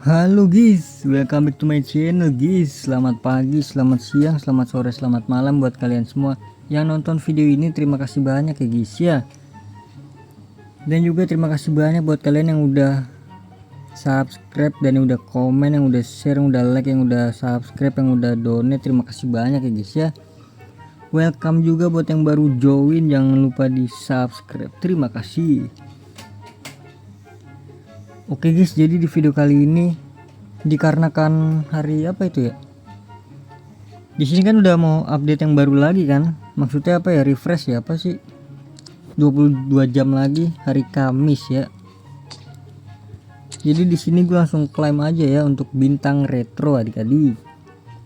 Halo guys, welcome back to my channel guys. Selamat pagi, selamat siang, selamat sore, selamat malam buat kalian semua yang nonton video ini. Terima kasih banyak ya guys ya. Dan juga terima kasih banyak buat kalian yang udah subscribe dan yang udah komen, yang udah share, yang udah like, yang udah subscribe, yang udah donate. Terima kasih banyak ya guys ya. Welcome juga buat yang baru join, jangan lupa di subscribe. Terima kasih. Oke guys, jadi di video kali ini dikarenakan hari apa itu ya? Di sini kan udah mau update yang baru lagi kan? Maksudnya apa ya? Refresh ya apa sih? 22 jam lagi hari Kamis ya. Jadi di sini gue langsung klaim aja ya untuk bintang retro adik-adik.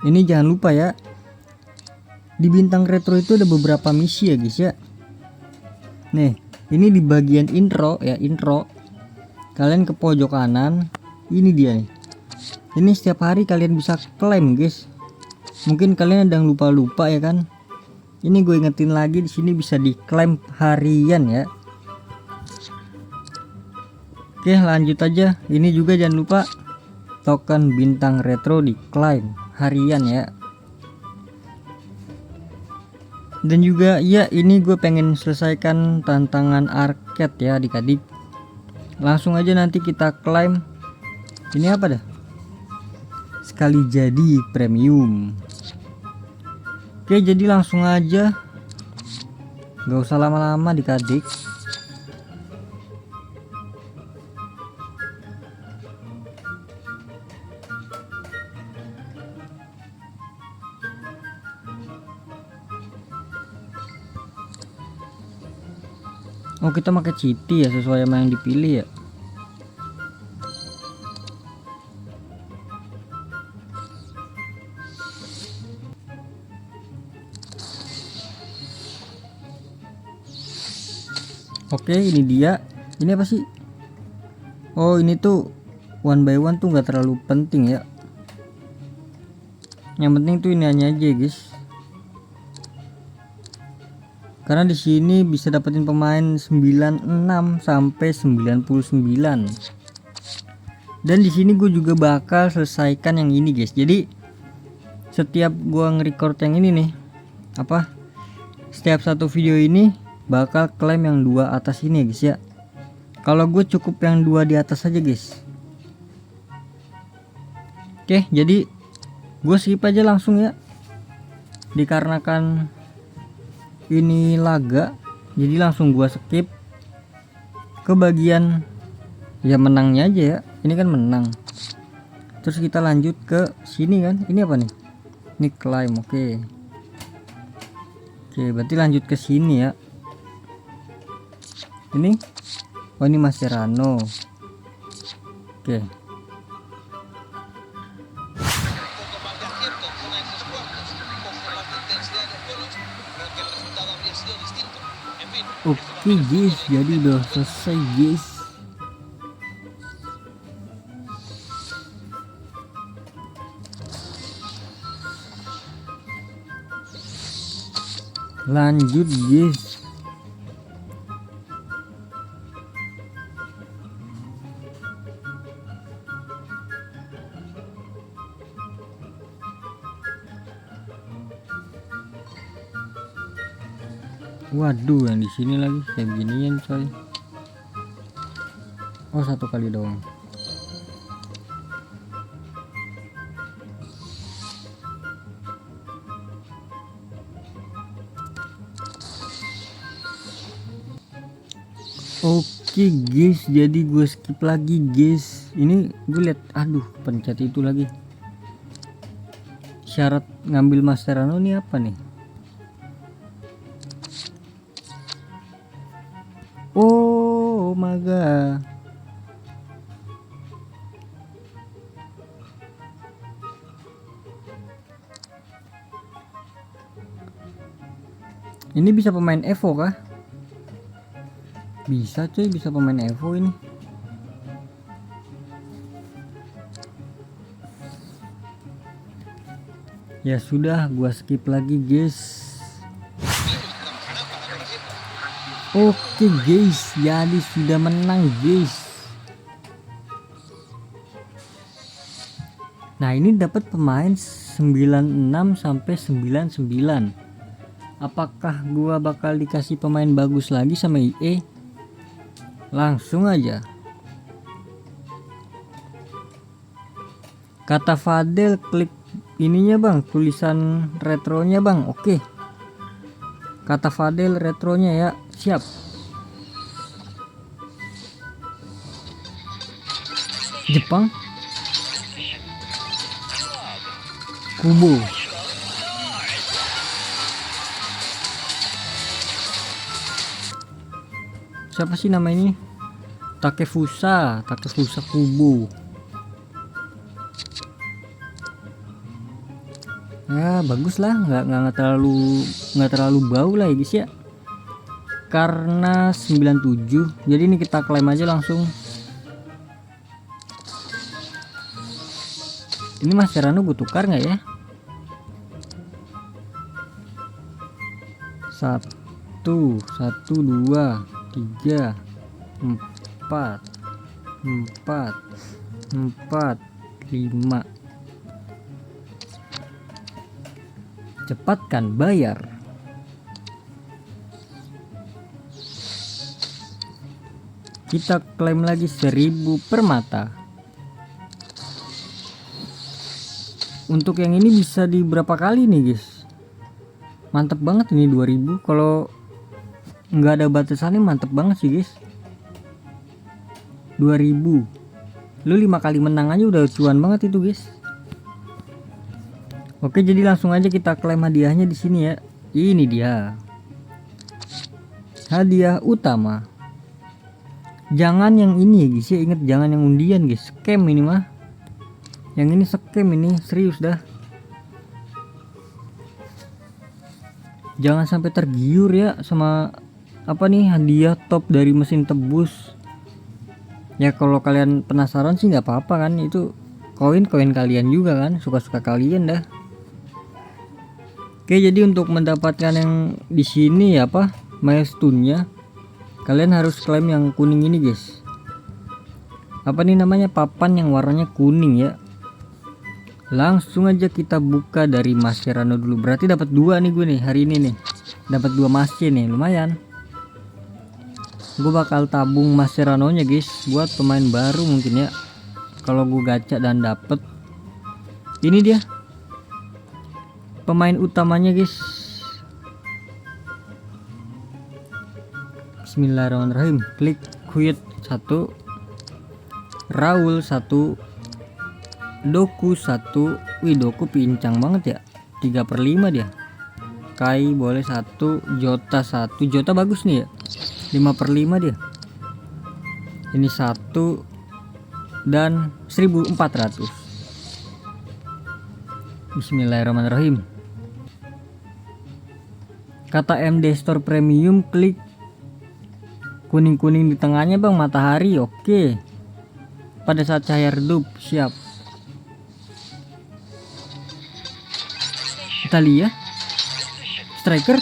Ini jangan lupa ya. Di bintang retro itu ada beberapa misi ya guys ya. Nih, ini di bagian intro ya, intro. Kalian ke pojok kanan, ini dia nih. Ini setiap hari kalian bisa klaim guys. Mungkin kalian ada yang lupa-lupa ya kan. Ini gue ingetin lagi, di sini bisa diklaim harian ya. Oke, lanjut aja. Ini juga jangan lupa token bintang retro diklaim harian ya. Dan juga ya, ini gue pengen selesaikan tantangan arcade ya adik-adik. Langsung aja nanti kita klaim. Ini apa dah? Sekali jadi premium. Oke, jadi langsung aja, gak usah lama-lama adik-adik. Oh, kita pakai citi ya, sesuai sama yang dipilih ya. Oke, ini dia. Ini apa sih? Oh, ini tuh one by one tuh nggak terlalu penting ya. Yang penting tuh ini aja guys. Karena di sini bisa dapetin pemain 96 sampai 99. Dan di sini gue juga bakal selesaikan yang ini guys. Jadi setiap gua nge-record yang ini nih, apa? Setiap satu video ini bakal klaim yang dua atas ini guys ya. Kalau gue cukup yang dua di atas aja guys. Oke, jadi gue skip aja langsung ya. Dikarenakan ini laga, jadi langsung gua skip ke bagian ya menangnya aja ya. Ini kan menang. Terus kita lanjut ke sini kan. Ini apa nih? Ini klaim. Oke, berarti lanjut ke sini ya. Ini, oh ini Mascherano. Oke. Oke guys, jadi udah selesai guys. Lanjut guys. Waduh, yang di sini lagi kayak beginian coy. Oh, satu kali doang. Oke guys, jadi gue skip lagi guys. Ini gue lihat, aduh, pencet itu lagi. Syarat ngambil Mascherano ini apa nih? Oh my god. Ini bisa pemain Evo kah? Bisa cuy, bisa pemain Evo ini. Ya sudah, gua skip lagi guys. Oke guys, jadi sudah menang guys. Nah, ini dapat pemain 96 sampai 99. Apakah gua bakal dikasih pemain bagus lagi sama IE? Langsung aja. Kata Fadel, klik ininya bang, tulisan retronya bang. Oke. Kata Fadel retronya ya, siap. Jepang. Kubo. Siapa sih nama ini? Takefusa Kubo. Ya bagus lah, nggak terlalu bau lah ya guys ya. Karena 97, jadi ini kita klaim aja langsung. Ini Mascherano gue tukar nggak ya? 1 2 3 4 5. Cepatkan bayar. Kita klaim lagi 1000 permata. Untuk yang ini bisa di berapa kali nih guys? Mantep banget ini 2000. Kalau nggak ada batasannya mantep banget sih guys. 2000 lu 5 kali menang aja udah cuan banget itu guys. Oke, jadi langsung aja kita klaim hadiahnya di sini ya. Ini dia hadiah utama. Jangan yang ini ya guys ya, inget jangan yang undian guys, scam ini mah. Yang ini scam ini, serius dah. Jangan sampai tergiur ya sama apa nih hadiah top dari mesin tebus. Ya kalau kalian penasaran sih nggak apa-apa kan, itu koin kalian juga kan, suka-suka kalian dah. Oke, jadi untuk mendapatkan yang di sini ya apa milestone-nya, kalian harus klaim yang kuning ini guys. Apa nih namanya, papan yang warnanya kuning ya. Langsung aja kita buka dari Mascherano dulu. Berarti dapat 2 nih gue nih hari ini nih. Dapat 2 Masche nih, lumayan. Gue bakal tabung Mascherano-nya guys buat pemain baru mungkin ya. Kalau gue gacha dan dapet. Ini dia pemain utamanya guys. Bismillahirrahmanirrahim. Klik Kuit 1, Raul 1, Doku 1. Wih, Doku pincang banget ya, 3/5 dia. Kai boleh 1, Jota 1. Jota bagus nih ya, 5/5 dia. Ini 1 dan 1400. Bismillahirrahmanirrahim. Kata MD Store Premium, klik kuning-kuning di tengahnya bang, matahari. Oke. Pada saat cahaya redup, siap. Kita lihat striker.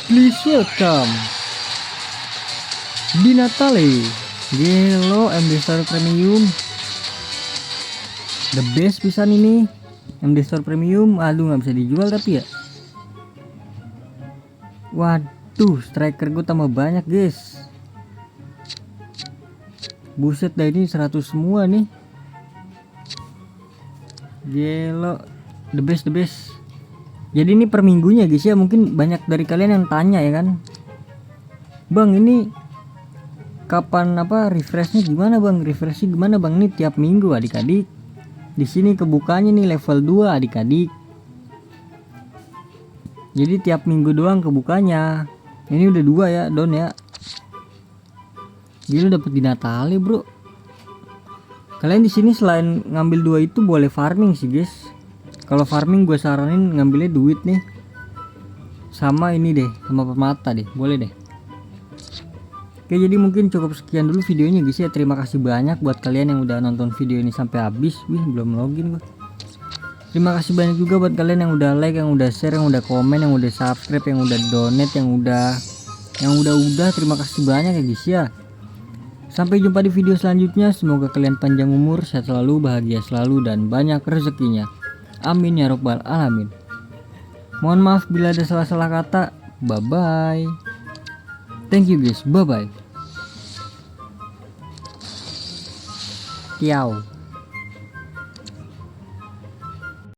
Please welcome Di Natale. Gelo MD Store Premium, the best pisan ini. MD Store Premium, aduh nggak bisa dijual tapi ya. Waduh, striker gue tambah banyak guys. Buset dah, ini 100 semua nih. Gelo, the best. Jadi ini per minggunya guys ya. Mungkin banyak dari kalian yang tanya ya kan, bang ini kapan apa refreshnya gimana bang? Refreshnya gimana bang? Ini tiap minggu adik-adik. Di sini kebukanya nih level 2 adik-adik. Jadi tiap minggu doang kebukanya. Ini udah 2 ya, Don ya. Gila dapet di Natale bro. Kalian di sini selain ngambil 2 itu boleh farming sih guys. Kalau farming gue saranin ngambilnya duit nih. Sama ini deh, sama permata deh, boleh deh. Oke, jadi mungkin cukup sekian dulu videonya guys ya. Terima kasih banyak buat kalian yang udah nonton video ini sampai habis. Wih, belum login gue. Terima kasih banyak juga buat kalian yang udah like, yang udah share, yang udah komen, yang udah subscribe, yang udah donate, yang udah. Terima kasih banyak ya guys ya. Sampai jumpa di video selanjutnya. Semoga kalian panjang umur, sehat selalu, bahagia selalu, dan banyak rezekinya. Amin ya robbal alamin. Mohon maaf bila ada salah-salah kata. Bye bye. Thank you guys. Bye bye. Ciao.